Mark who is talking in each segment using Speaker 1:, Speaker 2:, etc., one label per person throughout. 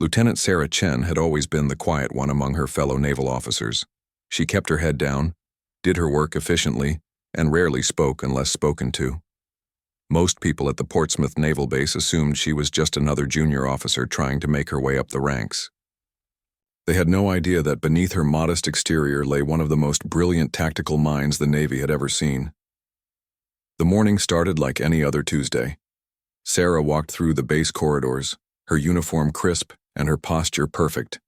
Speaker 1: Lieutenant Sarah Chen had always been the quiet one among her fellow naval officers. She kept her head down, did her work efficiently, and rarely spoke unless spoken to. Most people at the Portsmouth Naval Base assumed she was just another junior officer trying to make her way up the ranks. They had no idea that beneath her modest exterior lay one of the most brilliant tactical minds the Navy had ever seen. The morning started like any other Tuesday. Sarah walked through the base corridors, her uniform crisp and her posture perfect.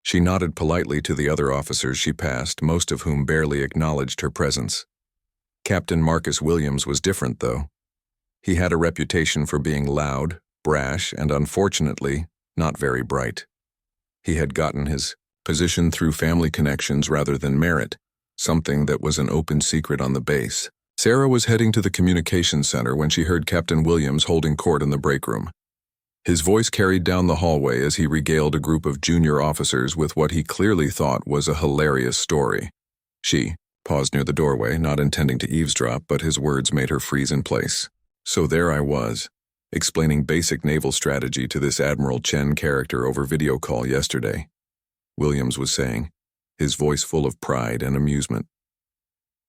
Speaker 1: She nodded politely to the other officers she passed, most of whom barely acknowledged her presence. Captain Marcus Williams was different, though. He had a reputation for being loud, brash, and unfortunately, not very bright. He had gotten his position through family connections rather than merit, something that was an open secret on the base. Sarah was heading to the communications center when she heard Captain Williams holding court in the break room. His voice carried down the hallway as he regaled a group of junior officers with what he clearly thought was a hilarious story. She paused near the doorway, not intending to eavesdrop, but his words made her freeze in place. So there I was, explaining basic naval strategy to this Admiral Chen character over video call yesterday, Williams was saying, his voice full of pride and amusement.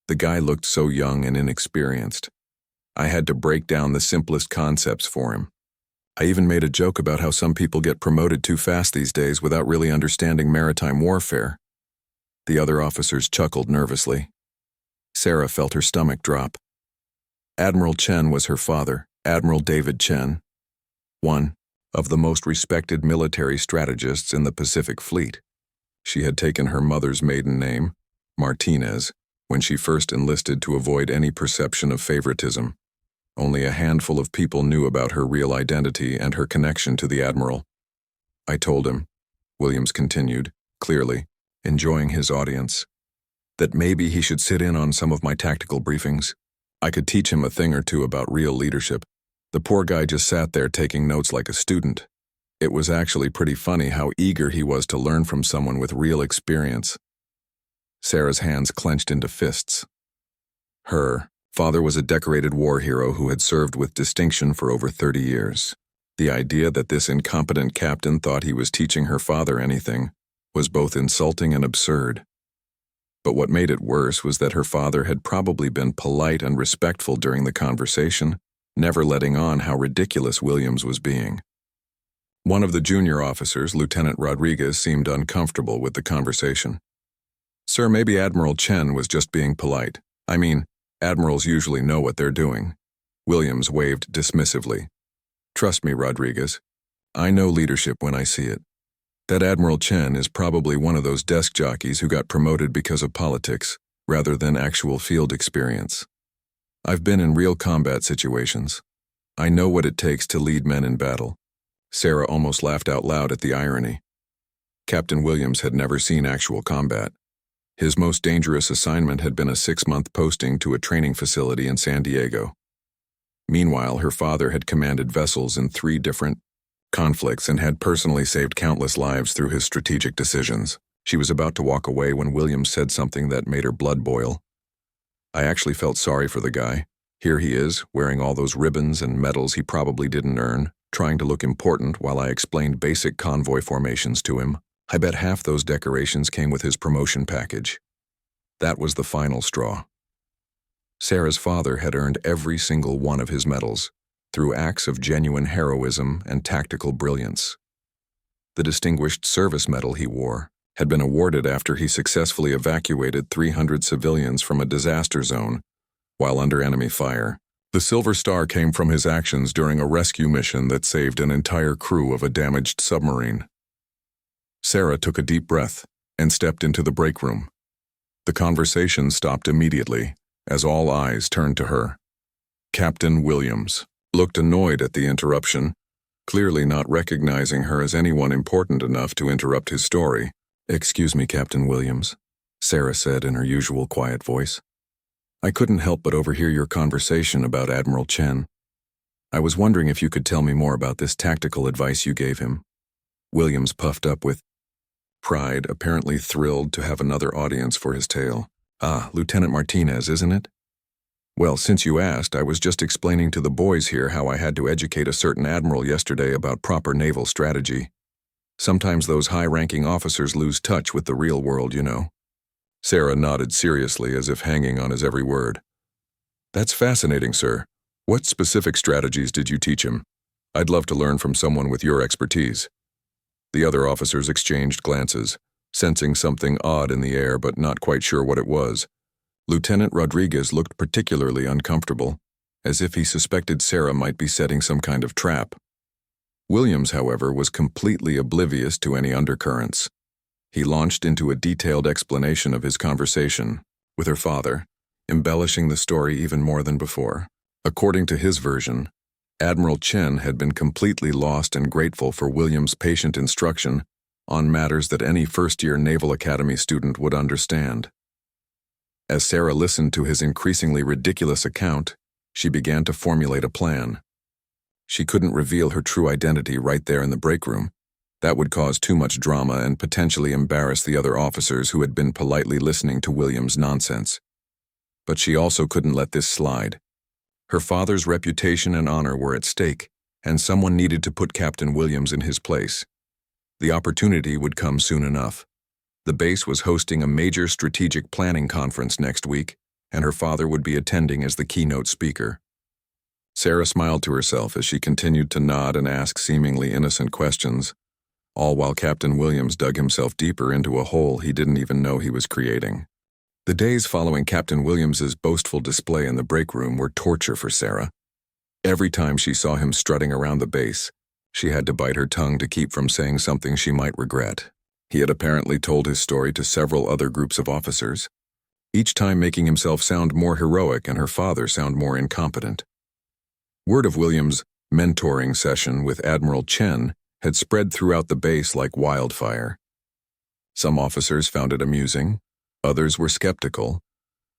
Speaker 1: The guy looked so young and inexperienced. I had to break down the simplest concepts for him. I even made a joke about how some people get promoted too fast these days without really understanding maritime warfare. The other officers chuckled nervously. Sarah felt her stomach drop. Admiral Chen was her father, Admiral David Chen, one of the most respected military strategists in the Pacific Fleet. She had taken her mother's maiden name, Martinez, when she first enlisted to avoid any perception of favoritism. Only a handful of people knew about her real identity and her connection to the Admiral. I told him, Williams continued, clearly, enjoying his audience, that maybe he should sit in on some of my tactical briefings. I could teach him a thing or two about real leadership. The poor guy just sat there taking notes like a student. It was actually pretty funny how eager he was to learn from someone with real experience. Sarah's hands clenched into fists. Her father was a decorated war hero who had served with distinction for over 30 years. The idea that this incompetent captain thought he was teaching her father anything was both insulting and absurd. But what made it worse was that her father had probably been polite and respectful during the conversation, never letting on how ridiculous Williams was being. One of the junior officers, Lieutenant Rodriguez, seemed uncomfortable with the conversation. Sir, maybe Admiral Chen was just being polite. I mean, admirals usually know what they're doing. Williams waved dismissively. Trust me, Rodriguez. I know leadership when I see it. That Admiral Chen is probably one of those desk jockeys who got promoted because of politics, rather than actual field experience. I've been in real combat situations. I know what it takes to lead men in battle. Sarah almost laughed out loud at the irony. Captain Williams had never seen actual combat. His most dangerous assignment had been a 6-month posting to a training facility in San Diego. Meanwhile, her father had commanded vessels in 3 different conflicts and had personally saved countless lives through his strategic decisions. She was about to walk away when Williams said something that made her blood boil. I actually felt sorry for the guy. Here he is, wearing all those ribbons and medals he probably didn't earn, trying to look important while I explained basic convoy formations to him. I bet half those decorations came with his promotion package. That was the final straw. Sarah's father had earned every single one of his medals, through acts of genuine heroism and tactical brilliance. The Distinguished Service Medal he wore had been awarded after he successfully evacuated 300 civilians from a disaster zone while under enemy fire. The Silver Star came from his actions during a rescue mission that saved an entire crew of a damaged submarine. Sarah took a deep breath and stepped into the break room. The conversation stopped immediately as all eyes turned to her. Captain Williams looked annoyed at the interruption, clearly not recognizing her as anyone important enough to interrupt his story. Excuse me, Captain Williams, Sarah said in her usual quiet voice. I couldn't help but overhear your conversation about Admiral Chen. I was wondering if you could tell me more about this tactical advice you gave him. Williams puffed up with pride, apparently thrilled to have another audience for his tale. Ah, Lieutenant Martinez, isn't it? Well, since you asked, I was just explaining to the boys here how I had to educate a certain admiral yesterday about proper naval strategy. Sometimes those high-ranking officers lose touch with the real world, you know. Sarah nodded seriously as if hanging on his every word. That's fascinating, sir. What specific strategies did you teach him? I'd love to learn from someone with your expertise. The other officers exchanged glances, sensing something odd in the air but not quite sure what it was. Lieutenant Rodriguez looked particularly uncomfortable, as if he suspected Sarah might be setting some kind of trap. Williams, however, was completely oblivious to any undercurrents. He launched into a detailed explanation of his conversation with her father, embellishing the story even more than before. According to his version, Admiral Chen had been completely lost and grateful for Williams' patient instruction on matters that any first-year Naval Academy student would understand. As Sarah listened to his increasingly ridiculous account, she began to formulate a plan. She couldn't reveal her true identity right there in the break room. That would cause too much drama and potentially embarrass the other officers who had been politely listening to Williams' nonsense. But she also couldn't let this slide. Her father's reputation and honor were at stake, and someone needed to put Captain Williams in his place. The opportunity would come soon enough. The base was hosting a major strategic planning conference next week, and her father would be attending as the keynote speaker. Sarah smiled to herself as she continued to nod and ask seemingly innocent questions, all while Captain Williams dug himself deeper into a hole he didn't even know he was creating. The days following Captain Williams's boastful display in the break room were torture for Sarah. Every time she saw him strutting around the base, she had to bite her tongue to keep from saying something she might regret. He had apparently told his story to several other groups of officers, each time making himself sound more heroic and her father sound more incompetent. Word of Williams' mentoring session with Admiral Chen had spread throughout the base like wildfire. Some officers found it amusing, others were skeptical,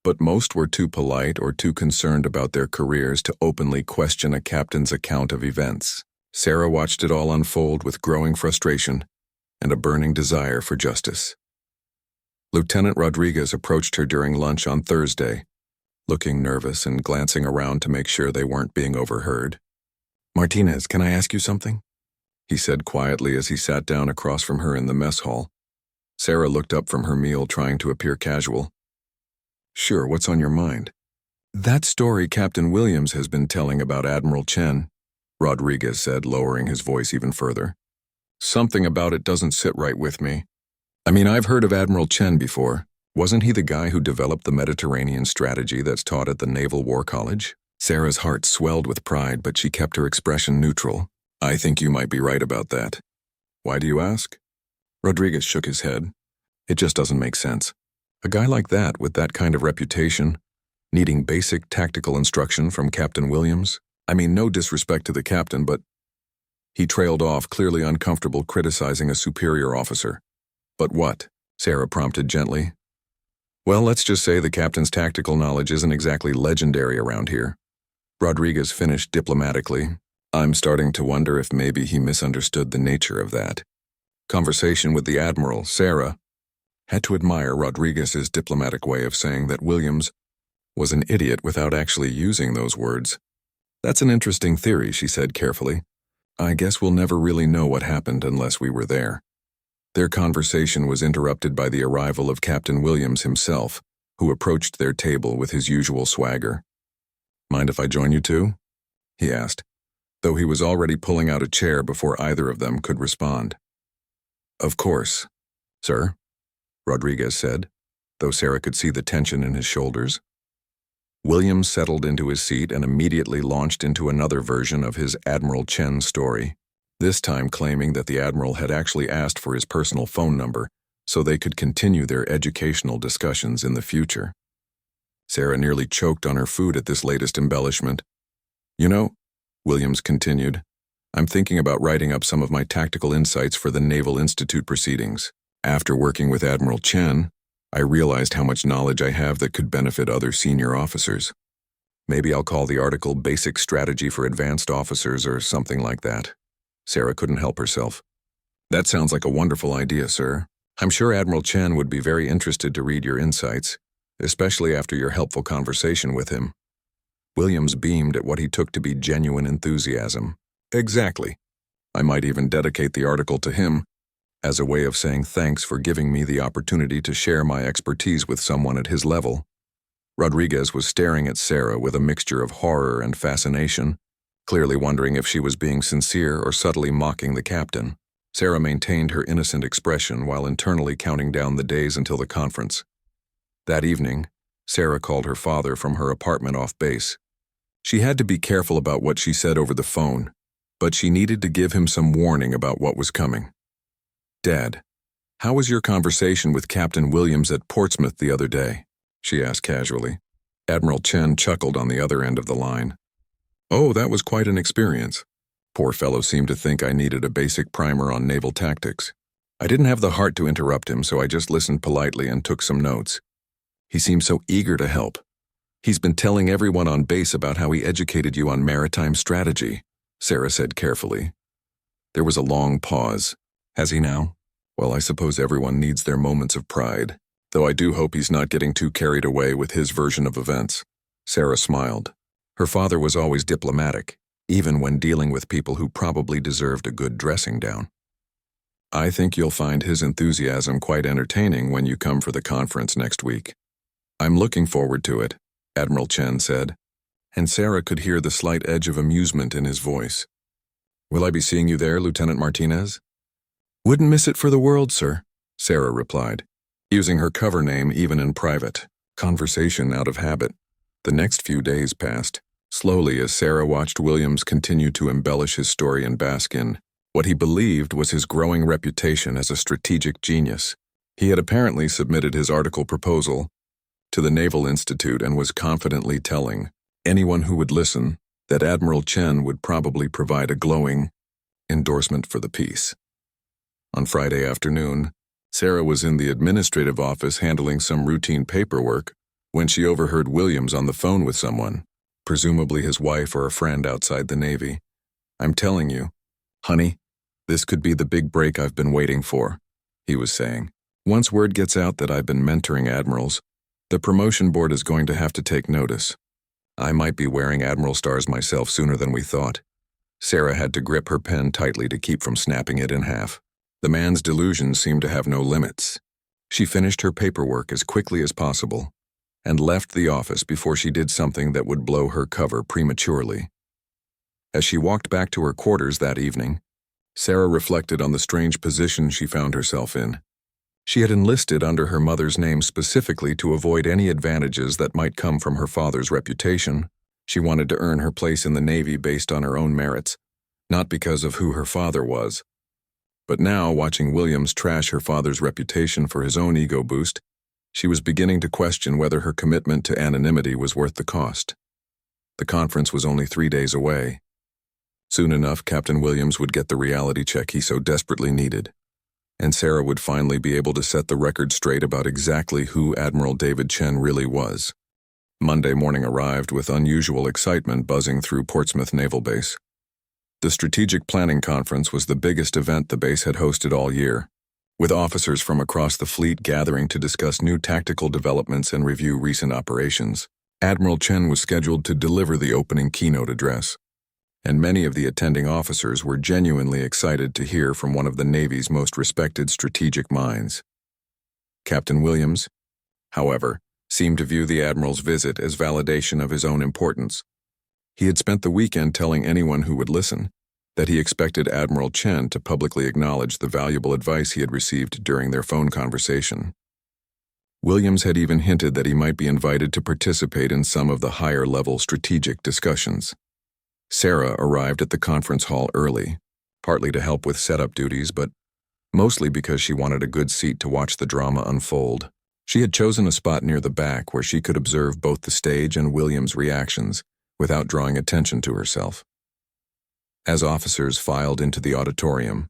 Speaker 1: but most were too polite or too concerned about their careers to openly question a captain's account of events. Sarah watched it all unfold with growing frustration and a burning desire for justice. Lieutenant Rodriguez approached her during lunch on Thursday, looking nervous and glancing around to make sure they weren't being overheard. "Martinez, can I ask you something?" he said quietly as he sat down across from her in the mess hall. Sarah looked up from her meal, trying to appear casual. "Sure, what's on your mind?" "That story Captain Williams has been telling about Admiral Chen," Rodriguez said, lowering his voice even further. "Something about it doesn't sit right with me. I mean, I've heard of Admiral Chen before. Wasn't he the guy who developed the Mediterranean strategy that's taught at the Naval War College?" Sarah's heart swelled with pride, but she kept her expression neutral. "I think you might be right about that." "Why do you ask?" Rodriguez shook his head. "It just doesn't make sense. A guy like that, with that kind of reputation, needing basic tactical instruction from Captain Williams? I mean, no disrespect to the captain, but..." He trailed off, clearly uncomfortable criticizing a superior officer. "But what?" Sarah prompted gently. "Well, let's just say the captain's tactical knowledge isn't exactly legendary around here," Rodriguez finished diplomatically. "I'm starting to wonder if maybe he misunderstood the nature of that." Conversation with the Admiral, Sarah, had to admire Rodriguez's diplomatic way of saying that Williams was an idiot without actually using those words. "That's an interesting theory," she said carefully. "I guess we'll never really know what happened unless we were there." Their conversation was interrupted by the arrival of Captain Williams himself, who approached their table with his usual swagger. "Mind if I join you too?" he asked, though he was already pulling out a chair before either of them could respond. "Of course, sir," Rodriguez said, though Sarah could see the tension in his shoulders. Williams settled into his seat and immediately launched into another version of his Admiral Chen story, this time claiming that the Admiral had actually asked for his personal phone number so they could continue their educational discussions in the future. Sarah nearly choked on her food at this latest embellishment. "You know," Williams continued, "I'm thinking about writing up some of my tactical insights for the Naval Institute proceedings. After working with Admiral Chen, I realized how much knowledge I have that could benefit other senior officers. Maybe I'll call the article Basic Strategy for Advanced Officers or something like that." Sarah couldn't help herself. "That sounds like a wonderful idea, sir. I'm sure Admiral Chen would be very interested to read your insights, especially after your helpful conversation with him." Williams beamed at what he took to be genuine enthusiasm. "Exactly. I might even dedicate the article to him, as a way of saying thanks for giving me the opportunity to share my expertise with someone at his level. Rodriguez was staring at Sarah with a mixture of horror and fascination, clearly wondering if she was being sincere or subtly mocking the captain. Sarah maintained her innocent expression while internally counting down the days until the conference. That evening, Sarah called her father from her apartment off base. She had to be careful about what she said over the phone, but she needed to give him some warning about what was coming. "Dad, how was your conversation with Captain Williams at Portsmouth the other day?" she asked casually. Admiral Chen chuckled on the other end of the line. "Oh, that was quite an experience. Poor fellow seemed to think I needed a basic primer on naval tactics. I didn't have the heart to interrupt him, so I just listened politely and took some notes. He seemed so eager to help. He's been telling everyone on base about how he educated you on maritime strategy," Sarah said carefully. There was a long pause. "Has he now? Well, I suppose everyone needs their moments of pride, though I do hope he's not getting too carried away with his version of events." Sarah smiled. Her father was always diplomatic, even when dealing with people who probably deserved a good dressing down. "I think you'll find his enthusiasm quite entertaining when you come for the conference next week." "I'm looking forward to it," Admiral Chen said, and Sarah could hear the slight edge of amusement in his voice. "Will I be seeing you there, Lieutenant Martinez?" "Wouldn't miss it for the world, sir," Sarah replied, using her cover name even in private, conversation out of habit. The next few days passed, slowly as Sarah watched Williams continue to embellish his story and bask in what he believed was his growing reputation as a strategic genius. He had apparently submitted his article proposal to the Naval Institute and was confidently telling anyone who would listen that Admiral Chen would probably provide a glowing endorsement for the piece. On Friday afternoon, Sarah was in the administrative office handling some routine paperwork when she overheard Williams on the phone with someone, presumably his wife or a friend outside the Navy. "I'm telling you, honey, this could be the big break I've been waiting for," he was saying. "Once word gets out that I've been mentoring admirals, the promotion board is going to have to take notice. I might be wearing admiral stars myself sooner than we thought." Sarah had to grip her pen tightly to keep from snapping it in half. The man's delusions seemed to have no limits. She finished her paperwork as quickly as possible and left the office before she did something that would blow her cover prematurely. As she walked back to her quarters that evening, Sarah reflected on the strange position she found herself in. She had enlisted under her mother's name specifically to avoid any advantages that might come from her father's reputation. She wanted to earn her place in the Navy based on her own merits, not because of who her father was. But now, watching Williams trash her father's reputation for his own ego boost, she was beginning to question whether her commitment to anonymity was worth the cost. The conference was only 3 days away. Soon enough, Captain Williams would get the reality check he so desperately needed, and Sarah would finally be able to set the record straight about exactly who Admiral David Chen really was. Monday morning arrived with unusual excitement buzzing through Portsmouth Naval Base. The Strategic Planning Conference was the biggest event the base had hosted all year, with officers from across the fleet gathering to discuss new tactical developments and review recent operations. Admiral Chen was scheduled to deliver the opening keynote address, and many of the attending officers were genuinely excited to hear from one of the Navy's most respected strategic minds. Captain Williams, however, seemed to view the Admiral's visit as validation of his own importance. He had spent the weekend telling anyone who would listen that he expected Admiral Chen to publicly acknowledge the valuable advice he had received during their phone conversation. Williams had even hinted that he might be invited to participate in some of the higher-level strategic discussions. Sarah arrived at the conference hall early, partly to help with setup duties, but mostly because she wanted a good seat to watch the drama unfold. She had chosen a spot near the back where she could observe both the stage and Williams' reactions without drawing attention to herself. As officers filed into the auditorium,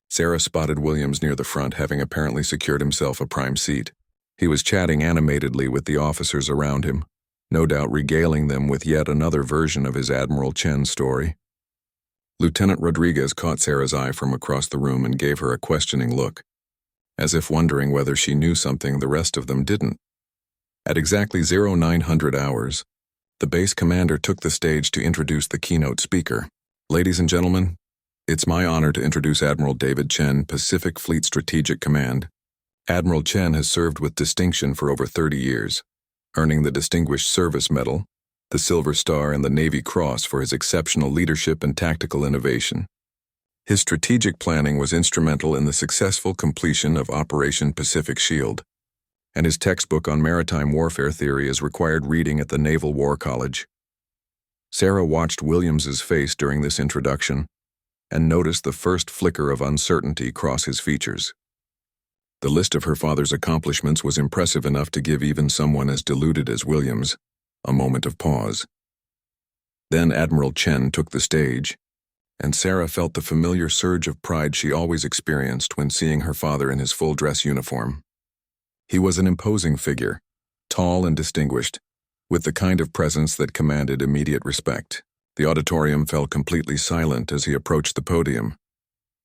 Speaker 1: Sarah spotted Williams near the front, having apparently secured himself a prime seat. He was chatting animatedly with the officers around him, no doubt regaling them with yet another version of his Admiral Chen story. Lieutenant Rodriguez caught Sarah's eye from across the room and gave her a questioning look, as if wondering whether she knew something the rest of them didn't. At exactly 0900 hours, the base commander took the stage to introduce the keynote speaker. "Ladies and gentlemen, It's my honor to introduce Admiral David Chen, Pacific Fleet Strategic Command. Admiral Chen has served with distinction for over 30 years, earning the Distinguished Service Medal, the Silver Star, and the Navy Cross for his exceptional leadership and tactical innovation. His strategic planning was instrumental in the successful completion of Operation Pacific Shield, and his textbook on maritime warfare theory is required reading at the Naval War College. Sarah watched Williams's face during this introduction and noticed the first flicker of uncertainty cross his features. The list of her father's accomplishments was impressive enough to give even someone as deluded as Williams a moment of pause. Then Admiral Chen took the stage, and Sarah felt the familiar surge of pride she always experienced when seeing her father in his full dress uniform. He was an imposing figure, tall and distinguished, with the kind of presence that commanded immediate respect. The auditorium fell completely silent as he approached the podium.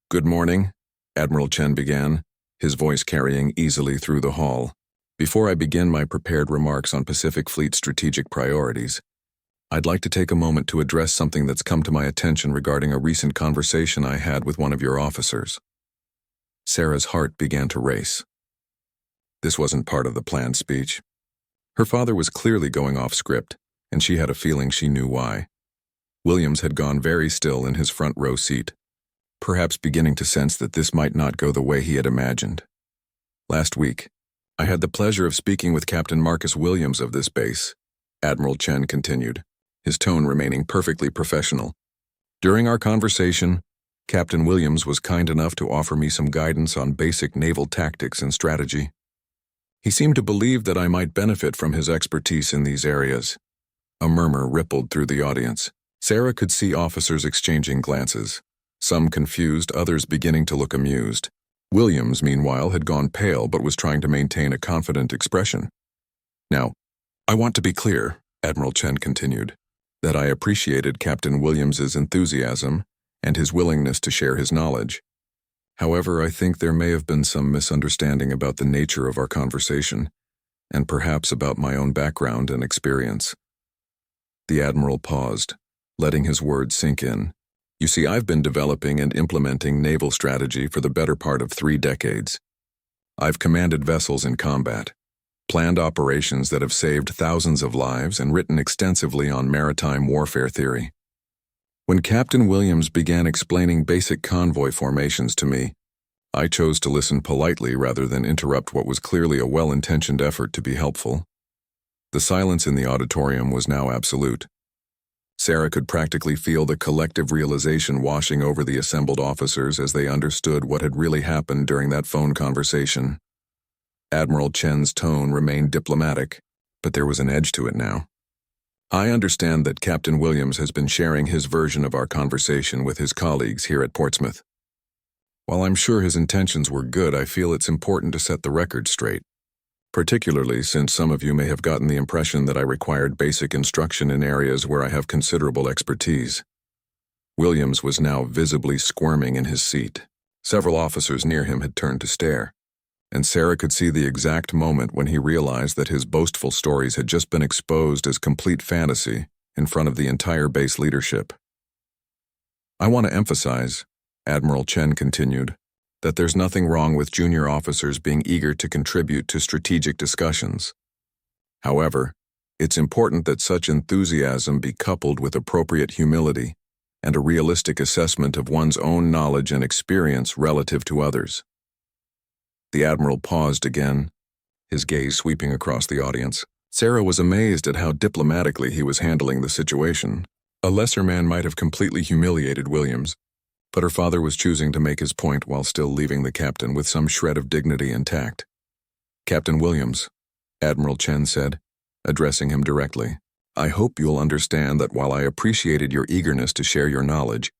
Speaker 1: "Good morning," Admiral Chen began, his voice carrying easily through the hall. "Before I begin my prepared remarks on Pacific Fleet strategic priorities, I'd like to take a moment to address something that's come to my attention regarding a recent conversation I had with one of your officers." Sarah's heart began to race. This wasn't part of the planned speech. Her father was clearly going off script, and she had a feeling she knew why. Williams had gone very still in his front row seat, perhaps beginning to sense that this might not go the way he had imagined. "Last week, I had the pleasure of speaking with Captain Marcus Williams of this base," Admiral Chen continued, his tone remaining perfectly professional. "During our conversation, Captain Williams was kind enough to offer me some guidance on basic naval tactics and strategy. He seemed to believe that I might benefit from his expertise in these areas." A murmur rippled through the audience. Sarah could see officers exchanging glances, some confused, others beginning to look amused. Williams, meanwhile, had gone pale but was trying to maintain a confident expression. "Now, I want to be clear," Admiral Chen continued, "that I appreciated Captain Williams's enthusiasm and his willingness to share his knowledge. However, I think there may have been some misunderstanding about the nature of our conversation, and perhaps about my own background and experience." The Admiral paused, letting his words sink in. "You see, I've been developing and implementing naval strategy for the better part of 3 decades. I've commanded vessels in combat, planned operations that have saved thousands of lives, and written extensively on maritime warfare theory. When Captain Williams began explaining basic convoy formations to me, I chose to listen politely rather than interrupt what was clearly a well-intentioned effort to be helpful." The silence in the auditorium was now absolute. Sarah could practically feel the collective realization washing over the assembled officers as they understood what had really happened during that phone conversation. Admiral Chen's tone remained diplomatic, but there was an edge to it now. "I understand that Captain Williams has been sharing his version of our conversation with his colleagues here at Portsmouth. While I'm sure his intentions were good, I feel it's important to set the record straight, particularly since some of you may have gotten the impression that I required basic instruction in areas where I have considerable expertise." Williams was now visibly squirming in his seat. Several officers near him had turned to stare, and Sarah could see the exact moment when he realized that his boastful stories had just been exposed as complete fantasy in front of the entire base leadership. "I want to emphasize," Admiral Chen continued, "that there's nothing wrong with junior officers being eager to contribute to strategic discussions. However, it's important that such enthusiasm be coupled with appropriate humility and a realistic assessment of one's own knowledge and experience relative to others." The Admiral paused again, his gaze sweeping across the audience. Sarah was amazed at how diplomatically he was handling the situation. A lesser man might have completely humiliated Williams, but her father was choosing to make his point while still leaving the captain with some shred of dignity intact. "Captain Williams," Admiral Chen said, addressing him directly, "I hope you'll understand that while I appreciated your eagerness to share your knowledge,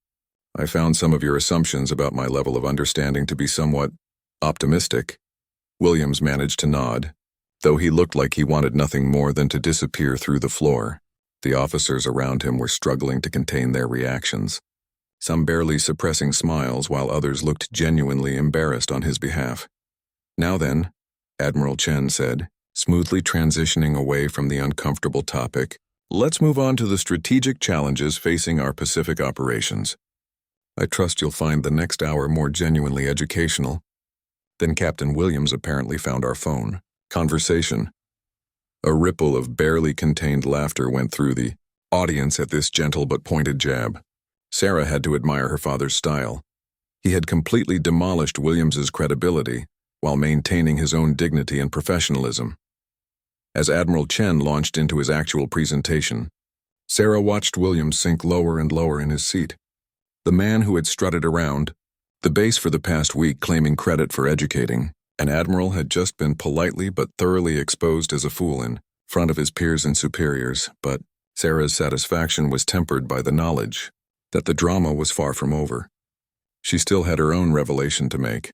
Speaker 1: I found some of your assumptions about my level of understanding to be somewhat optimistic." Williams managed to nod, though he looked like he wanted nothing more than to disappear through the floor. The officers around him were struggling to contain their reactions, some barely suppressing smiles while others looked genuinely embarrassed on his behalf. "Now then," Admiral Chen said, smoothly transitioning away from the uncomfortable topic, "let's move on to the strategic challenges facing our Pacific operations. I trust you'll find the next hour more genuinely educational." Then Captain Williams apparently found our phone. Conversation. A ripple of barely contained laughter went through the audience at this gentle but pointed jab. Sarah had to admire her father's style. He had completely demolished Williams's credibility while maintaining his own dignity and professionalism. As Admiral Chen launched into his actual presentation, Sarah watched Williams sink lower and lower in his seat. The man who had strutted around the base for the past week claiming credit for educating an admiral had just been politely but thoroughly exposed as a fool in front of his peers and superiors, but Sarah's satisfaction was tempered by the knowledge that the drama was far from over. She still had her own revelation to make,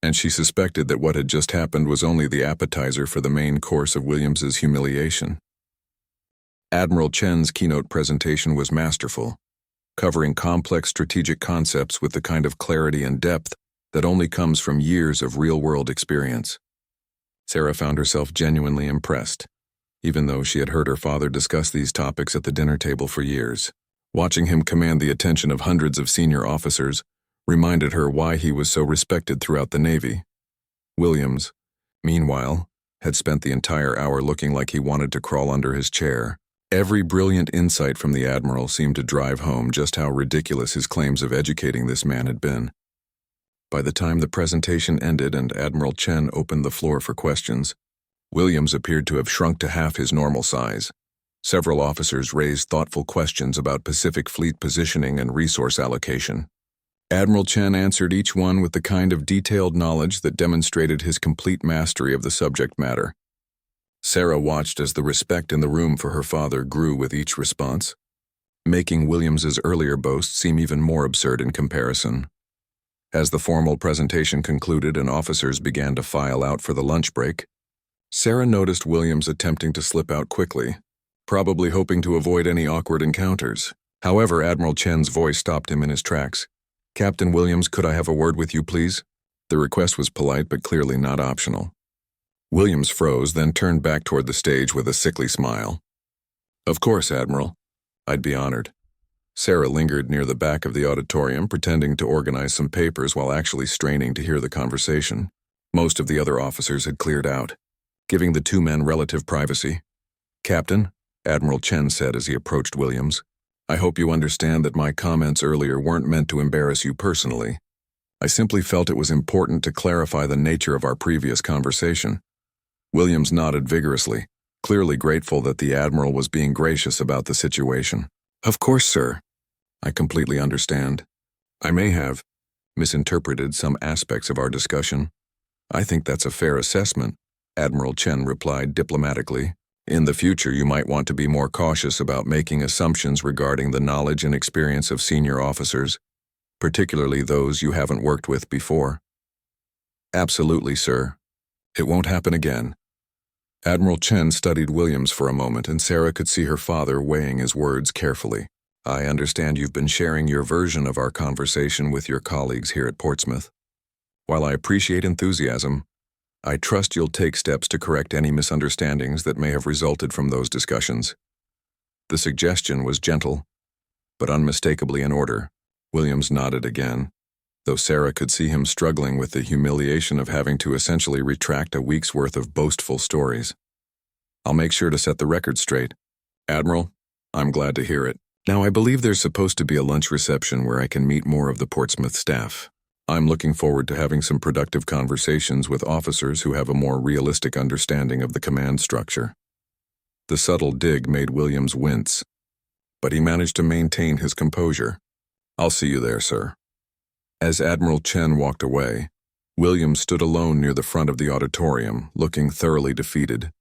Speaker 1: and she suspected that what had just happened was only the appetizer for the main course of Williams's humiliation. Admiral Chen's keynote presentation was masterful, covering complex strategic concepts with the kind of clarity and depth that only comes from years of real-world experience. Sarah found herself genuinely impressed, even though she had heard her father discuss these topics at the dinner table for years. Watching him command the attention of hundreds of senior officers reminded her why he was so respected throughout the Navy. Williams, meanwhile, had spent the entire hour looking like he wanted to crawl under his chair. Every brilliant insight from the Admiral seemed to drive home just how ridiculous his claims of educating this man had been. By the time the presentation ended and Admiral Chen opened the floor for questions, Williams appeared to have shrunk to half his normal size. Several officers raised thoughtful questions about Pacific Fleet positioning and resource allocation. Admiral Chen answered each one with the kind of detailed knowledge that demonstrated his complete mastery of the subject matter. Sarah watched as the respect in the room for her father grew with each response, making Williams's earlier boast seem even more absurd in comparison. As the formal presentation concluded and officers began to file out for the lunch break, Sarah noticed Williams attempting to slip out quickly, probably hoping to avoid any awkward encounters. However, Admiral Chen's voice stopped him in his tracks. "Captain Williams, could I have a word with you, please?" The request was polite but clearly not optional. Williams froze, then turned back toward the stage with a sickly smile. "Of course, Admiral. I'd be honored." Sarah lingered near the back of the auditorium, pretending to organize some papers while actually straining to hear the conversation. Most of the other officers had cleared out, giving the two men relative privacy. "Captain," Admiral Chen said as he approached Williams, "I hope you understand that my comments earlier weren't meant to embarrass you personally. I simply felt it was important to clarify the nature of our previous conversation." Williams nodded vigorously, clearly grateful that the Admiral was being gracious about the situation. "Of course, sir. I completely understand. I may have misinterpreted some aspects of our discussion. I think that's a fair assessment," Admiral Chen replied diplomatically. "In the future, you might want to be more cautious about making assumptions regarding the knowledge and experience of senior officers, particularly those you haven't worked with before." "Absolutely, sir. It won't happen again." Admiral Chen studied Williams for a moment, and Sarah could see her father weighing his words carefully. "I understand you've been sharing your version of our conversation with your colleagues here at Portsmouth. While I appreciate enthusiasm, I trust you'll take steps to correct any misunderstandings that may have resulted from those discussions." The suggestion was gentle, but unmistakably in order. Williams nodded again, though Sarah could see him struggling with the humiliation of having to essentially retract a week's worth of boastful stories. "I'll make sure to set the record straight. Admiral, I'm glad to hear it. Now, I believe there's supposed to be a lunch reception where I can meet more of the Portsmouth staff. I'm looking forward to having some productive conversations with officers who have a more realistic understanding of the command structure." The subtle dig made Williams wince, but he managed to maintain his composure. "I'll see you there, sir." As Admiral Chen walked away, Williams stood alone near the front of the auditorium, looking thoroughly defeated.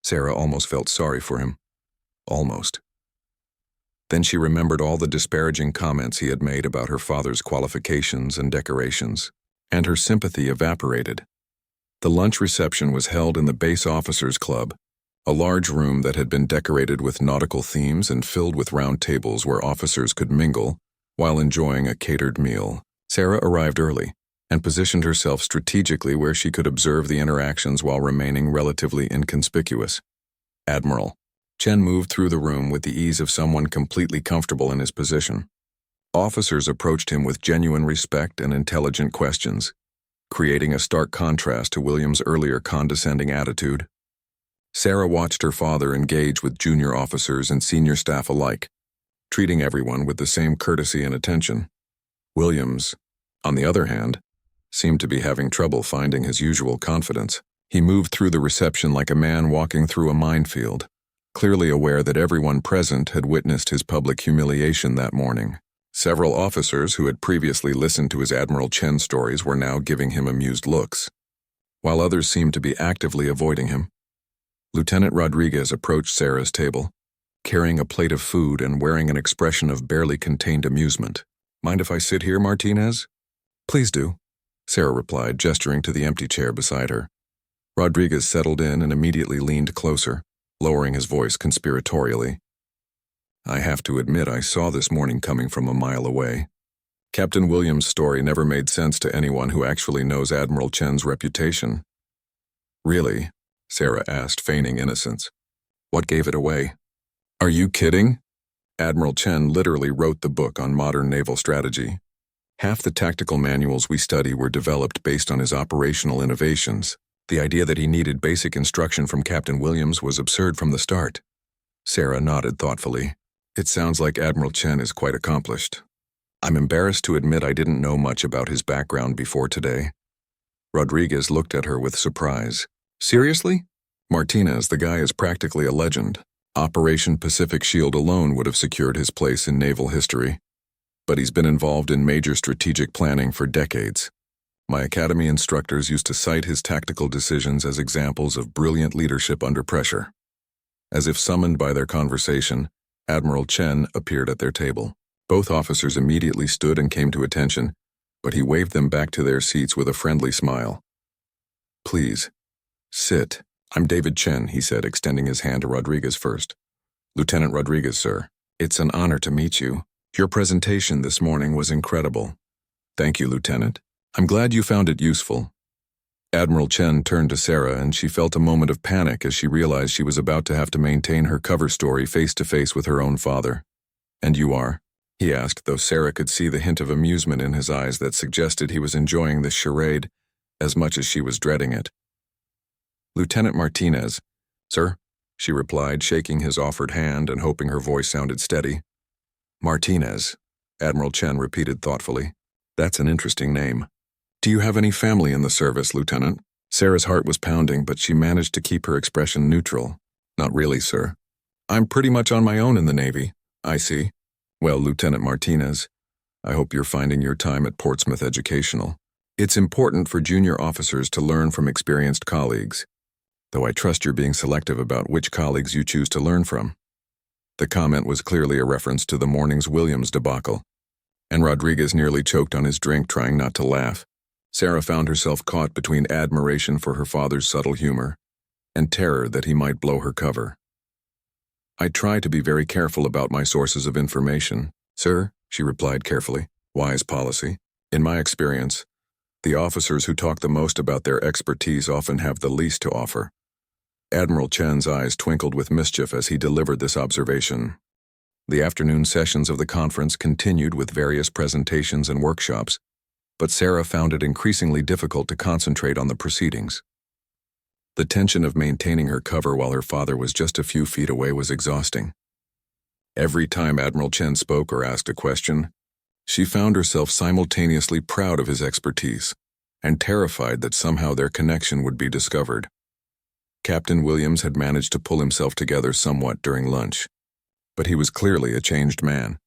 Speaker 1: Sarah almost felt sorry for him. Almost. Then she remembered all the disparaging comments he had made about her father's qualifications and decorations, and her sympathy evaporated. The lunch reception was held in the Base Officers Club, a large room that had been decorated with nautical themes and filled with round tables where officers could mingle while enjoying a catered meal. Sarah arrived early and positioned herself strategically where she could observe the interactions while remaining relatively inconspicuous. "Admiral." Chen moved through the room with the ease of someone completely comfortable in his position. Officers approached him with genuine respect and intelligent questions, creating a stark contrast to Williams' earlier condescending attitude. Sarah watched her father engage with junior officers and senior staff alike, treating everyone with the same courtesy and attention. Williams, on the other hand, seemed to be having trouble finding his usual confidence. He moved through the reception like a man walking through a minefield, clearly aware that everyone present had witnessed his public humiliation that morning. Several officers who had previously listened to his Admiral Chen stories were now giving him amused looks, while others seemed to be actively avoiding him. Lieutenant Rodriguez approached Sarah's table, carrying a plate of food and wearing an expression of barely contained amusement. "Mind if I sit here, Martinez?" "Please do," Sarah replied, gesturing to the empty chair beside her. Rodriguez settled in and immediately leaned closer, lowering his voice conspiratorially. "I have to admit I saw this morning coming from a mile away. Captain Williams' story never made sense to anyone who actually knows Admiral Chen's reputation." "Really?" Sarah asked, feigning innocence. "What gave it away?" "Are you kidding? Admiral Chen literally wrote the book on modern naval strategy. Half the tactical manuals we study were developed based on his operational innovations. The idea that he needed basic instruction from Captain Williams was absurd from the start." Sarah nodded thoughtfully. "It sounds like Admiral Chen is quite accomplished. I'm embarrassed to admit I didn't know much about his background before today." Rodriguez looked at her with surprise. "Seriously? Martinez, the guy is practically a legend. Operation Pacific Shield alone would have secured his place in naval history. But he's been involved in major strategic planning for decades. My academy instructors used to cite his tactical decisions as examples of brilliant leadership under pressure." As if summoned by their conversation, Admiral Chen appeared at their table. Both officers immediately stood and came to attention, but he waved them back to their seats with a friendly smile. "Please, sit. I'm David Chen," he said, extending his hand to Rodriguez first. "Lieutenant Rodriguez, sir. It's an honor to meet you. Your presentation this morning was incredible." "Thank you, Lieutenant. I'm glad you found it useful." Admiral Chen turned to Sarah, and she felt a moment of panic as she realized she was about to have to maintain her cover story face-to-face with her own father. "And you are?" he asked, though Sarah could see the hint of amusement in his eyes that suggested he was enjoying this charade as much as she was dreading it. "Lieutenant Martinez." "Sir?" she replied, shaking his offered hand and hoping her voice sounded steady. "Martinez," Admiral Chen repeated thoughtfully. "That's an interesting name. Do you have any family in the service, Lieutenant?" Sarah's heart was pounding, but she managed to keep her expression neutral. "Not really, sir. I'm pretty much on my own in the Navy." "I see. Well, Lieutenant Martinez, I hope you're finding your time at Portsmouth educational. It's important for junior officers to learn from experienced colleagues, though I trust you're being selective about which colleagues you choose to learn from." The comment was clearly a reference to the morning's Williams debacle, and Rodriguez nearly choked on his drink trying not to laugh. Sarah found herself caught between admiration for her father's subtle humor and terror that he might blow her cover. "I try to be very careful about my sources of information, sir," she replied carefully. "Wise policy. In my experience, the officers who talk the most about their expertise often have the least to offer." Admiral Chen's eyes twinkled with mischief as he delivered this observation. The afternoon sessions of the conference continued with various presentations and workshops, but Sarah found it increasingly difficult to concentrate on the proceedings. The tension of maintaining her cover while her father was just a few feet away was exhausting. Every time Admiral Chen spoke or asked a question, she found herself simultaneously proud of his expertise and terrified that somehow their connection would be discovered. Captain Williams had managed to pull himself together somewhat during lunch, but he was clearly a changed man.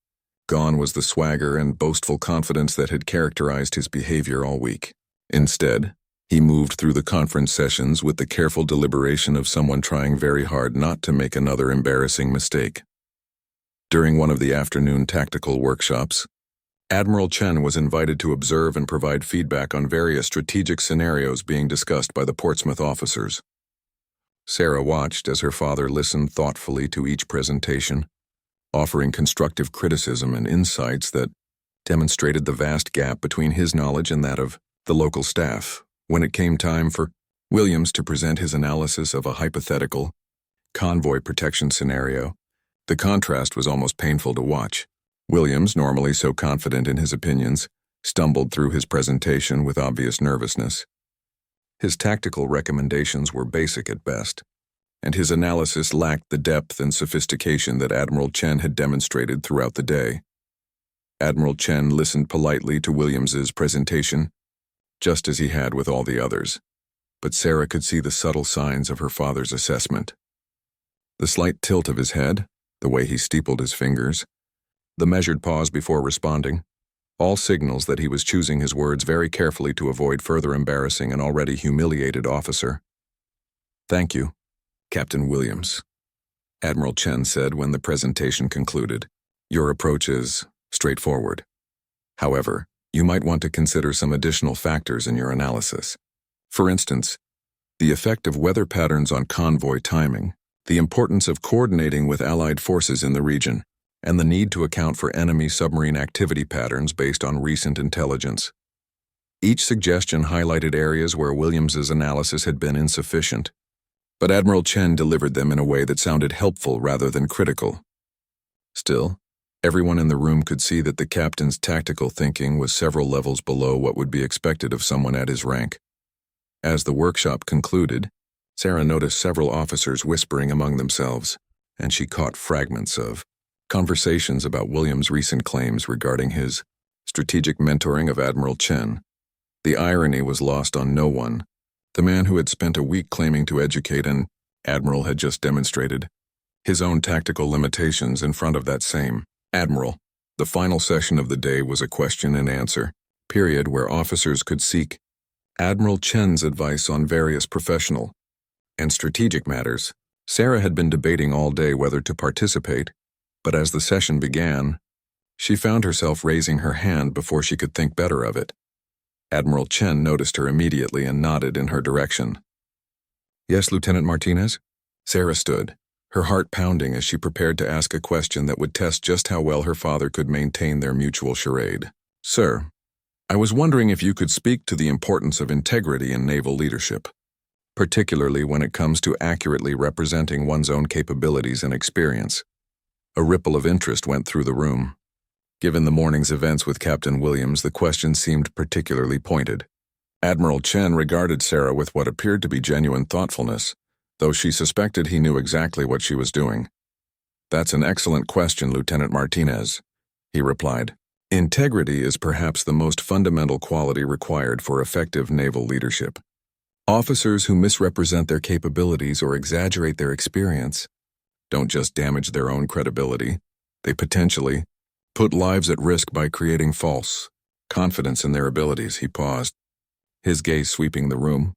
Speaker 1: Gone was the swagger and boastful confidence that had characterized his behavior all week. Instead, he moved through the conference sessions with the careful deliberation of someone trying very hard not to make another embarrassing mistake. During one of the afternoon tactical workshops, Admiral Chen was invited to observe and provide feedback on various strategic scenarios being discussed by the Portsmouth officers. Sarah watched as her father listened thoughtfully to each presentation, offering constructive criticism and insights that demonstrated the vast gap between his knowledge and that of the local staff. When it came time for Williams to present his analysis of a hypothetical convoy protection scenario, the contrast was almost painful to watch. Williams, normally so confident in his opinions, stumbled through his presentation with obvious nervousness. His tactical recommendations were basic at best, and his analysis lacked the depth and sophistication that Admiral Chen had demonstrated throughout the day. Admiral Chen listened politely to Williams's presentation, just as he had with all the others, but Sarah could see the subtle signs of her father's assessment. The slight tilt of his head, the way he steepled his fingers, the measured pause before responding, all signals that he was choosing his words very carefully to avoid further embarrassing an already humiliated officer. "Thank you, Captain Williams," Admiral Chen said when the presentation concluded. "Your approach is straightforward. However, you might want to consider some additional factors in your analysis. For instance, the effect of weather patterns on convoy timing, the importance of coordinating with Allied forces in the region, and the need to account for enemy submarine activity patterns based on recent intelligence." Each suggestion highlighted areas where Williams's analysis had been insufficient, but Admiral Chen delivered them in a way that sounded helpful rather than critical. Still, everyone in the room could see that the captain's tactical thinking was several levels below what would be expected of someone at his rank. As the workshop concluded, Sarah noticed several officers whispering among themselves, and she caught fragments of conversations about Williams' recent claims regarding his strategic mentoring of Admiral Chen. The irony was lost on no one. The man who had spent a week claiming to educate an Admiral had just demonstrated his own tactical limitations in front of that same Admiral. The final session of the day was a question and answer period where officers could seek Admiral Chen's advice on various professional and strategic matters. Sarah had been debating all day whether to participate, but as the session began, she found herself raising her hand before she could think better of it. Admiral Chen noticed her immediately and nodded in her direction. "Yes, Lieutenant Martinez?" Sarah stood, her heart pounding as she prepared to ask a question that would test just how well her father could maintain their mutual charade. "Sir, I was wondering if you could speak to the importance of integrity in naval leadership, particularly when it comes to accurately representing one's own capabilities and experience." A ripple of interest went through the room. Given the morning's events with Captain Williams, the question seemed particularly pointed. Admiral Chen regarded Sarah with what appeared to be genuine thoughtfulness, though she suspected he knew exactly what she was doing. "That's an excellent question, Lieutenant Martinez," he replied. "Integrity is perhaps the most fundamental quality required for effective naval leadership. Officers who misrepresent their capabilities or exaggerate their experience don't just damage their own credibility, they potentially put lives at risk by creating false confidence in their abilities." He paused, his gaze sweeping the room.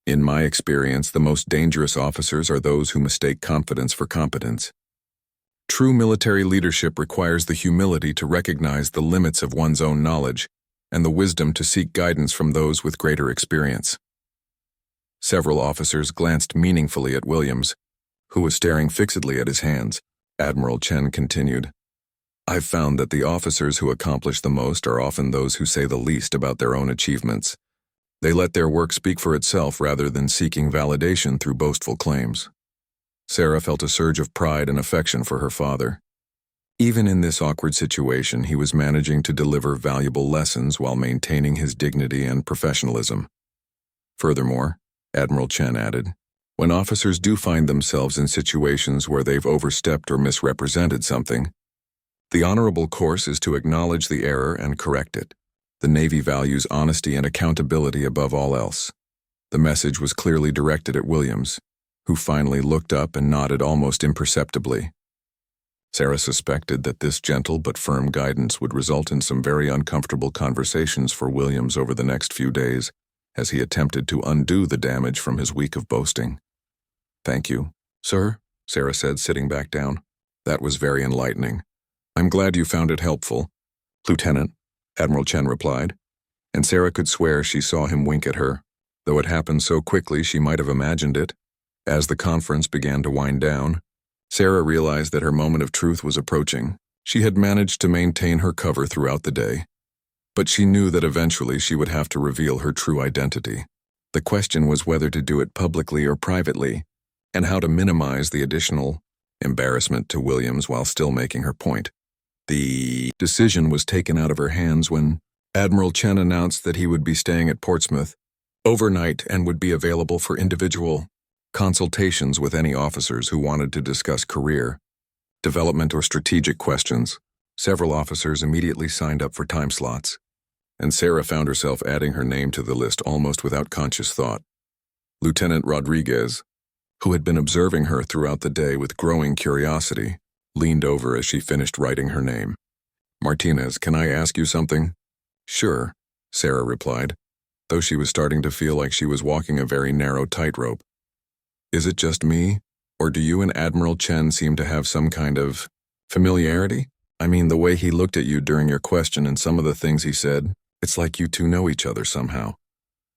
Speaker 1: "In my experience, the most dangerous officers are those who mistake confidence for competence. True military leadership requires the humility to recognize the limits of one's own knowledge and the wisdom to seek guidance from those with greater experience." Several officers glanced meaningfully at Williams, who was staring fixedly at his hands. Admiral Chen continued, "I've found that the officers who accomplish the most are often those who say the least about their own achievements. They let their work speak for itself rather than seeking validation through boastful claims." Sarah felt a surge of pride and affection for her father. Even in this awkward situation, he was managing to deliver valuable lessons while maintaining his dignity and professionalism. Furthermore, Admiral Chen added, when officers do find themselves in situations where they've overstepped or misrepresented something, the honorable course is to acknowledge the error and correct it. The Navy values honesty and accountability above all else. The message was clearly directed at Williams, who finally looked up and nodded almost imperceptibly. Sarah suspected that this gentle but firm guidance would result in some very uncomfortable conversations for Williams over the next few days, as he attempted to undo the damage from his week of boasting. "Thank you, sir," Sarah said, sitting back down. "That was very enlightening. I'm glad you found it helpful." "Lieutenant," Admiral Chen replied, and Sarah could swear she saw him wink at her, though it happened so quickly she might have imagined it. As the conference began to wind down, Sarah realized that her moment of truth was approaching. She had managed to maintain her cover throughout the day, but she knew that eventually she would have to reveal her true identity. The question was whether to do it publicly or privately, and how to minimize the additional embarrassment to Williams while still making her point. The decision was taken out of her hands when Admiral Chen announced that he would be staying at Portsmouth overnight and would be available for individual consultations with any officers who wanted to discuss career, development, or strategic questions. Several officers immediately signed up for time slots, and Sarah found herself adding her name to the list almost without conscious thought. Lieutenant Rodriguez, who had been observing her throughout the day with growing curiosity, leaned over as she finished writing her name. "Martinez, can I ask you something?" "Sure," Sarah replied, though she was starting to feel like she was walking a very narrow tightrope. "Is it just me, or do you and Admiral Chen seem to have some kind of familiarity? I mean, the way he looked at you during your question and some of the things he said, it's like you two know each other somehow."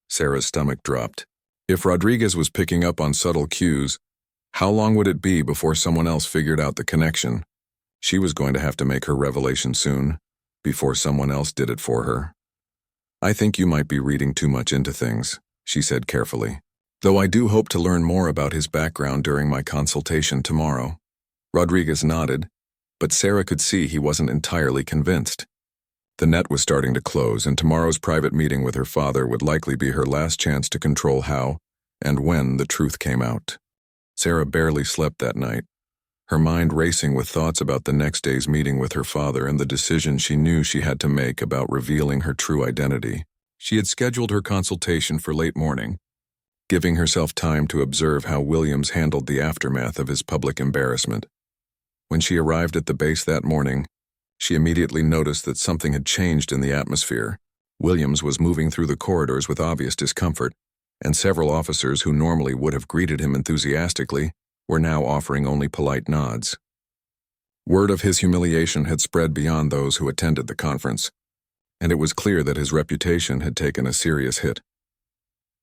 Speaker 1: Sarah's stomach dropped. If Rodriguez was picking up on subtle cues, how long would it be before someone else figured out the connection? She was going to have to make her revelation soon, before someone else did it for her. "I think you might be reading too much into things," she said carefully, "though I do hope to learn more about his background during my consultation tomorrow." Rodriguez nodded, but Sarah could see he wasn't entirely convinced. The net was starting to close, and tomorrow's private meeting with her father would likely be her last chance to control how and when the truth came out. Sarah barely slept that night, her mind racing with thoughts about the next day's meeting with her father and the decision she knew she had to make about revealing her true identity. She had scheduled her consultation for late morning, giving herself time to observe how Williams handled the aftermath of his public embarrassment. When she arrived at the base that morning, she immediately noticed that something had changed in the atmosphere. Williams was moving through the corridors with obvious discomfort, and several officers who normally would have greeted him enthusiastically were now offering only polite nods. Word of his humiliation had spread beyond those who attended the conference, and it was clear that his reputation had taken a serious hit.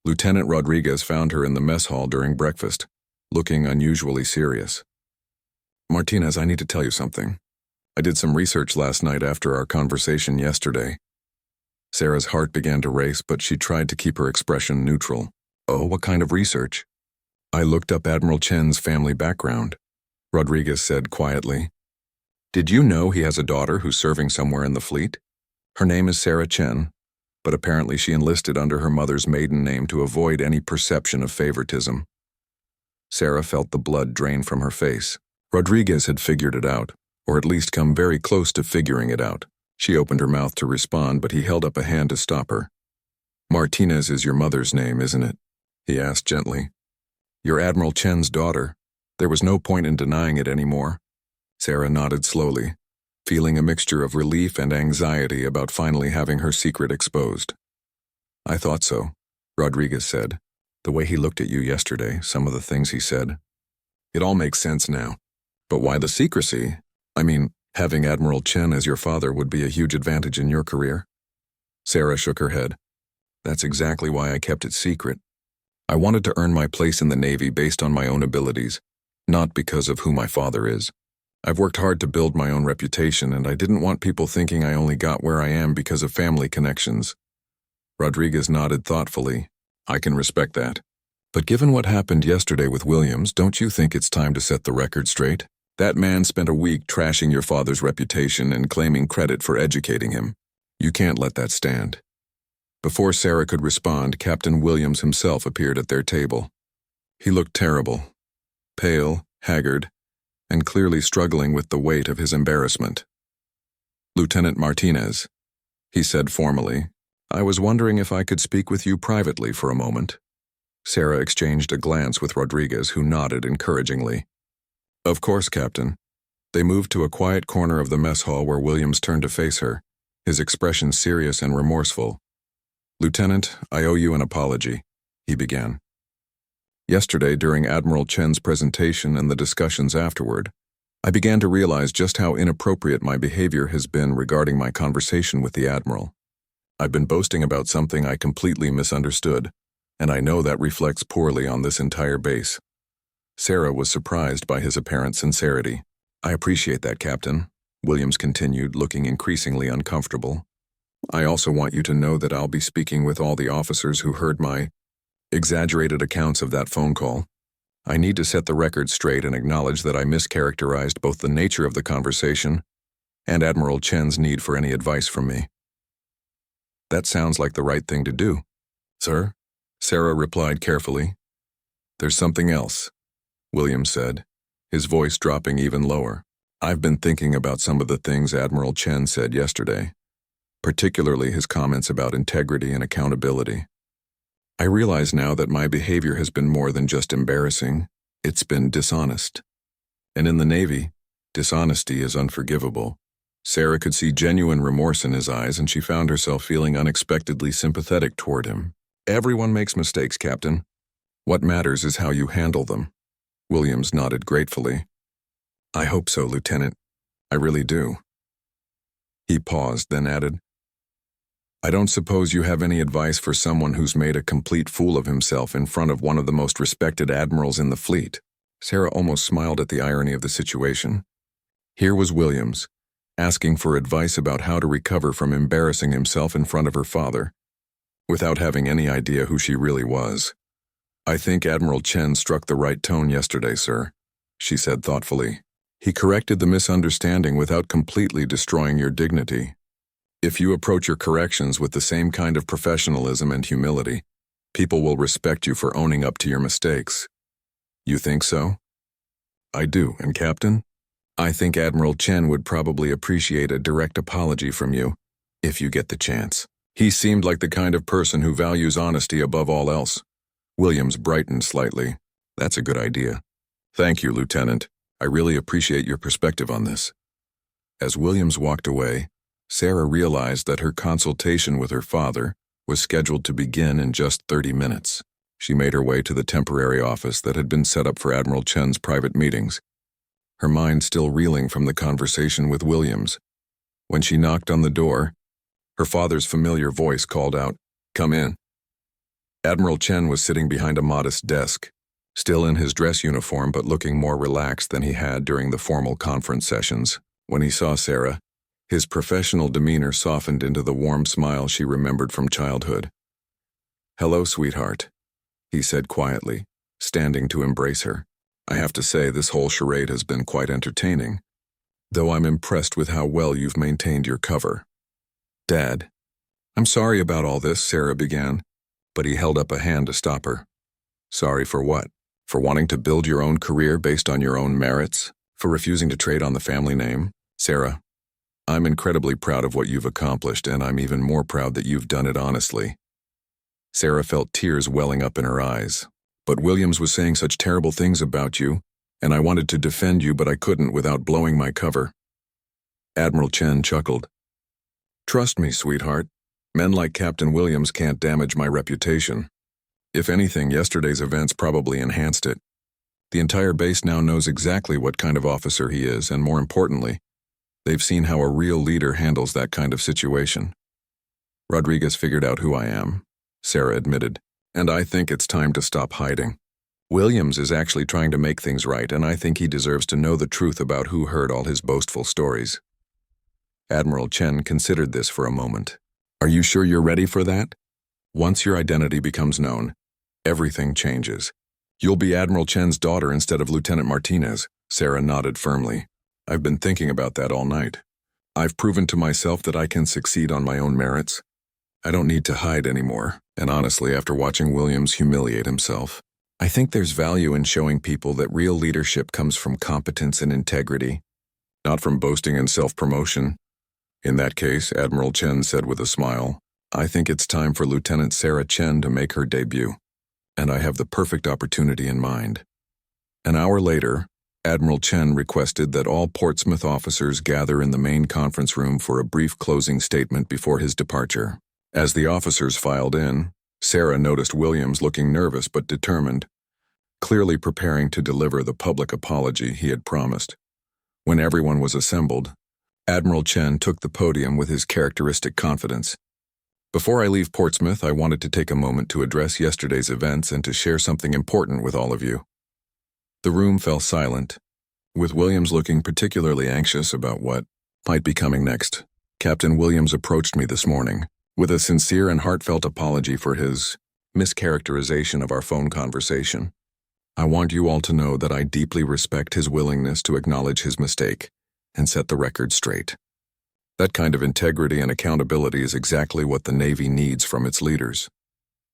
Speaker 1: Lieutenant Rodriguez found her in the mess hall during breakfast, looking unusually serious. "Martinez, I need to tell you something. I did some research last night after our conversation yesterday." Sarah's heart began to race, but she tried to keep her expression neutral. "Oh, what kind of research?" "I looked up Admiral Chen's family background," Rodriguez said quietly. "Did you know he has a daughter who's serving somewhere in the fleet? Her name is Sarah Chen, but apparently she enlisted under her mother's maiden name to avoid any perception of favoritism." Sarah felt the blood drain from her face. Rodriguez had figured it out, or at least come very close to figuring it out. She opened her mouth to respond, but he held up a hand to stop her. "Martinez is your mother's name, isn't it?" he asked gently. "You're Admiral Chen's daughter. There was no point in denying it anymore." Sarah nodded slowly, feeling a mixture of relief and anxiety about finally having her secret exposed. "I thought so," Rodriguez said. "The way he looked at you yesterday, some of the things he said. It all makes sense now. But why the secrecy? I mean, having Admiral Chen as your father would be a huge advantage in your career." Sarah shook her head. "That's exactly why I kept it secret. I wanted to earn my place in the Navy based on my own abilities, not because of who my father is. I've worked hard to build my own reputation, and I didn't want people thinking I only got where I am because of family connections." Rodriguez nodded thoughtfully. "I can respect that. But given what happened yesterday with Williams, don't you think it's time to set the record straight? That man spent a week trashing your father's reputation and claiming credit for educating him. You can't let that stand." Before Sarah could respond, Captain Williams himself appeared at their table. He looked terrible, pale, haggard, and clearly struggling with the weight of his embarrassment. "Lieutenant Martinez," he said formally, "I was wondering if I could speak with you privately for a moment." Sarah exchanged a glance with Rodriguez, who nodded encouragingly. "Of course, Captain." They moved to a quiet corner of the mess hall where Williams turned to face her, his expression serious and remorseful. "Lieutenant, I owe you an apology," he began. "Yesterday, during Admiral Chen's presentation and the discussions afterward, I began to realize just how inappropriate my behavior has been regarding my conversation with the Admiral. I've been boasting about something I completely misunderstood, and I know that reflects poorly on this entire base." Sarah was surprised by his apparent sincerity. "I appreciate that, Captain," Williams continued, looking increasingly uncomfortable. "I also want you to know that I'll be speaking with all the officers who heard my exaggerated accounts of that phone call. I need to set the record straight and acknowledge that I mischaracterized both the nature of the conversation and Admiral Chen's need for any advice from me. That sounds like the right thing to do, sir, Sarah replied carefully. There's something else, Williams said, his voice dropping even lower. I've been thinking about some of the things Admiral Chen said yesterday, particularly his comments about integrity and accountability. I realize now that my behavior has been more than just embarrassing, it's been dishonest. And in the Navy, dishonesty is unforgivable. Sarah could see genuine remorse in his eyes, and she found herself feeling unexpectedly sympathetic toward him. Everyone makes mistakes, Captain. What matters is how you handle them. Williams nodded gratefully. I hope so, Lieutenant. I really do. He paused, then added, I don't suppose you have any advice for someone who's made a complete fool of himself in front of one of the most respected admirals in the fleet. Sarah almost smiled at the irony of the situation. Here was Williams, asking for advice about how to recover from embarrassing himself in front of her father, without having any idea who she really was. I think Admiral Chen struck the right tone yesterday, sir, she said thoughtfully. He corrected the misunderstanding without completely destroying your dignity. If you approach your corrections with the same kind of professionalism and humility, people will respect you for owning up to your mistakes. You think so? I do, and Captain? I think Admiral Chen would probably appreciate a direct apology from you, if you get the chance. He seemed like the kind of person who values honesty above all else. Williams brightened slightly. That's a good idea. Thank you, Lieutenant. I really appreciate your perspective on this. As Williams walked away, Sarah realized that her consultation with her father was scheduled to begin in just 30 minutes. She made her way to the temporary office that had been set up for Admiral Chen's private meetings, her mind still reeling from the conversation with Williams. When she knocked on the door, her father's familiar voice called out, "Come in." Admiral Chen was sitting behind a modest desk, still in his dress uniform but looking more relaxed than he had during the formal conference sessions. When he saw Sarah, his professional demeanor softened into the warm smile she remembered from childhood. "Hello, sweetheart," he said quietly, standing to embrace her. "I have to say this whole charade has been quite entertaining, though I'm impressed with how well you've maintained your cover." "Dad, I'm sorry about all this," Sarah began, but he held up a hand to stop her. "Sorry for what? For wanting to build your own career based on your own merits? For refusing to trade on the family name? Sarah, I'm incredibly proud of what you've accomplished, and I'm even more proud that you've done it honestly." Sarah felt tears welling up in her eyes. "But Williams was saying such terrible things about you, and I wanted to defend you, but I couldn't without blowing my cover." Admiral Chen chuckled. "Trust me, sweetheart. Men like Captain Williams can't damage my reputation. If anything, yesterday's events probably enhanced it. The entire base now knows exactly what kind of officer he is, and more importantly, they've seen how a real leader handles that kind of situation." "Rodriguez figured out who I am," Sarah admitted, "and I think it's time to stop hiding. Williams is actually trying to make things right, and I think he deserves to know the truth about who heard all his boastful stories." Admiral Chen considered this for a moment. "Are you sure you're ready for that? Once your identity becomes known, everything changes. You'll be Admiral Chen's daughter instead of Lieutenant Martinez." Sarah nodded firmly. "I've been thinking about that all night. I've proven to myself that I can succeed on my own merits. I don't need to hide anymore, and honestly, after watching Williams humiliate himself, I think there's value in showing people that real leadership comes from competence and integrity, not from boasting and self-promotion." "In that case," Admiral Chen said with a smile, "I think it's time for Lieutenant Sarah Chen to make her debut, and I have the perfect opportunity in mind." An hour later, Admiral Chen requested that all Portsmouth officers gather in the main conference room for a brief closing statement before his departure. As the officers filed in, Sarah noticed Williams looking nervous but determined, clearly preparing to deliver the public apology he had promised. When everyone was assembled, Admiral Chen took the podium with his characteristic confidence. "Before I leave Portsmouth, I wanted to take a moment to address yesterday's events and to share something important with all of you." The room fell silent, with Williams looking particularly anxious about what might be coming next. "Captain Williams approached me this morning with a sincere and heartfelt apology for his mischaracterization of our phone conversation. I want you all to know that I deeply respect his willingness to acknowledge his mistake and set the record straight. That kind of integrity and accountability is exactly what the Navy needs from its leaders.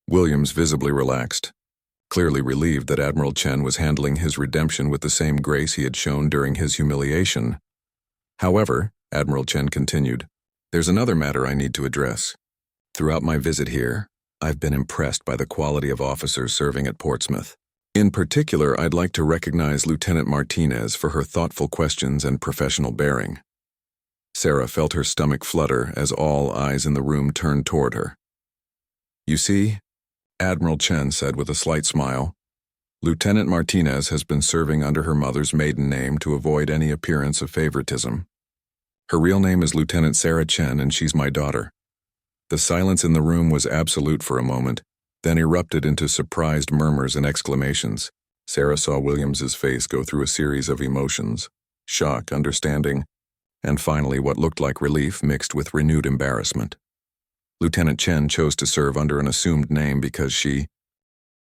Speaker 1: Williams visibly relaxed, clearly relieved that Admiral Chen was handling his redemption with the same grace he had shown during his humiliation. However, Admiral Chen continued, "There's another matter I need to address. Throughout my visit here, I've been impressed by the quality of officers serving at Portsmouth. In particular, I'd like to recognize Lieutenant Martinez for her thoughtful questions and professional bearing." Sarah felt her stomach flutter as all eyes in the room turned toward her. "You see," Admiral Chen said with a slight smile, "Lieutenant Martinez has been serving under her mother's maiden name to avoid any appearance of favoritism. Her real name is Lieutenant Sarah Chen, and she's my daughter." The silence in the room was absolute for a moment, then erupted into surprised murmurs and exclamations. Sarah saw Williams's face go through a series of emotions: shock, understanding, and finally what looked like relief mixed with renewed embarrassment. Lieutenant Chen chose to serve under an assumed name because she,